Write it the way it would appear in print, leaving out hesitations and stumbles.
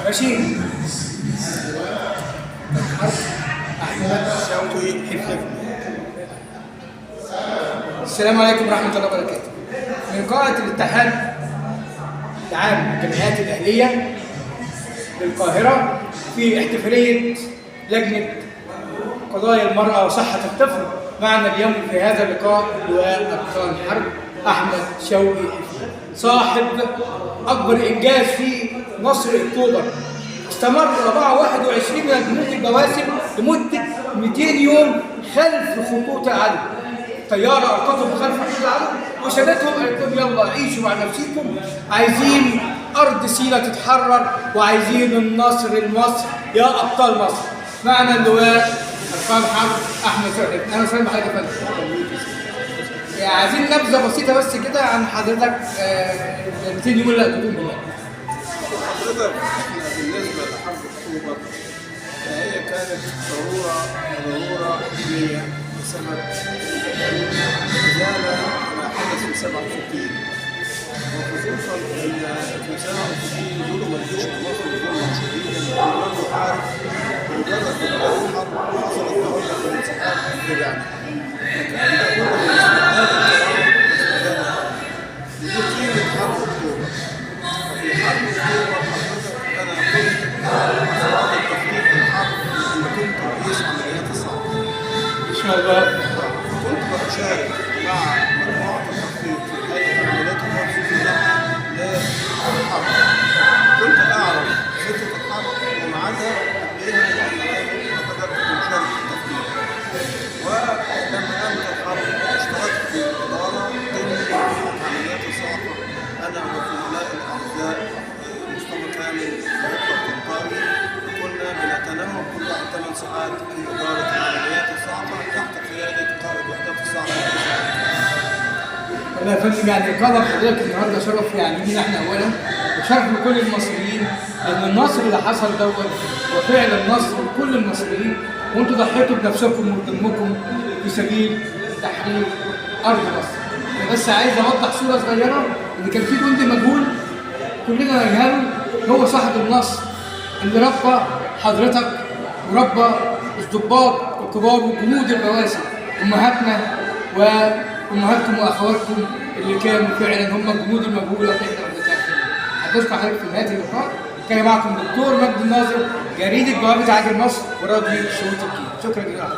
ماشي. أحمد شوقي حفظ. السلام عليكم ورحمة الله وبركاته. من قاعة الاتحاد العام للجمعيات الأهلية للقاهرة في احتفالية لجنة قضايا المرأة وصحة الطفل، معنا اليوم في هذا اللقاء لواء أبطال حرب أحمد شوقي حفظ، صاحب أكبر إنجاز في مصر أكتوبر. استمر 24 من جنود البواسل لمدة 200 يوم خلف خطوط العدو. طيارة ألقتهم خلف خطوط العدو وشدتهم، قالت لهم يلا عيشوا مع نفسيكم، عايزين أرض سيناء تتحرر وعايزين النصر لمصر يا أبطال مصر. معنا اللواء أبطال حرب أحمد شوقي. أهلا وسهلا بحضرتك يا فندم. عايزين نبذة بسيطة بس كده عن حضرتك 200 يوم اللي قضيتهم هناك. حضرتك بالنسبة لحرب أكتوبر فهي كانت ضرورة حتمية بسبب إزالة ما حدث في 67، وخصوصا إن في 67 ظلم الجيش المصري ظلما شديدا ولم يحارب، وجرت بدأت الحرب حصلت تهرب والانسحاب رجعنا. لكن احنا كنا من استعداد لتسليم حرب أكتوبر. وفي حرب أكتوبر حضرتك أنا كنت أسرار التخطيط للحرب لأن كنت رئيس عمليات الصعقة. إن شاء الله. كنت بشارك مع مجموعة التخطيط في هيئة عمليات الحرب للحرب. كنت أعرف خطة الحرب وميعادها قبلها لأن أنا قدرت مشاركة في التخطيط. ولما قامت الحرب اشتركت في الإدارة ضمن عمليات الصعقة أنا وزملاء الأعزاء مصطفى كامل وهبة القنطاوي، وكنا بنتناوب كل واحد 8 ساعات في إدارة عمليات الصعقة تحت قيادة قائد وحدات الصعقة. والله يا فندم يعني قدر حضرتك النهارده شرف يعني لينا احنا اولا وشرف لكل المصريين، لان النصر اللي حصل دوت وفعلا نصر لكل المصريين، وانتم ضحيتوا بنفسكم ودمكم في سبيل تحرير ارض مصر. انا بس عايز اوضح صوره صغيره ان كان في جندي مجهول كلنا نجهله، هو صاحب النصر اللي ربى حضرتك وربى الضباط الكبار وجنود البواسل، امهاتنا وامهاتكم واخواتكم اللي كانوا فعلا هم الجنود المجهوله اللي احنا بنتكلم. هتشكر حضرتك في نهايه اللقاء. كان معكم دكتور مجدي الناظر، جريده بوابه عاجل مصر وراديو صوت الجيل. شكرا جزيلا.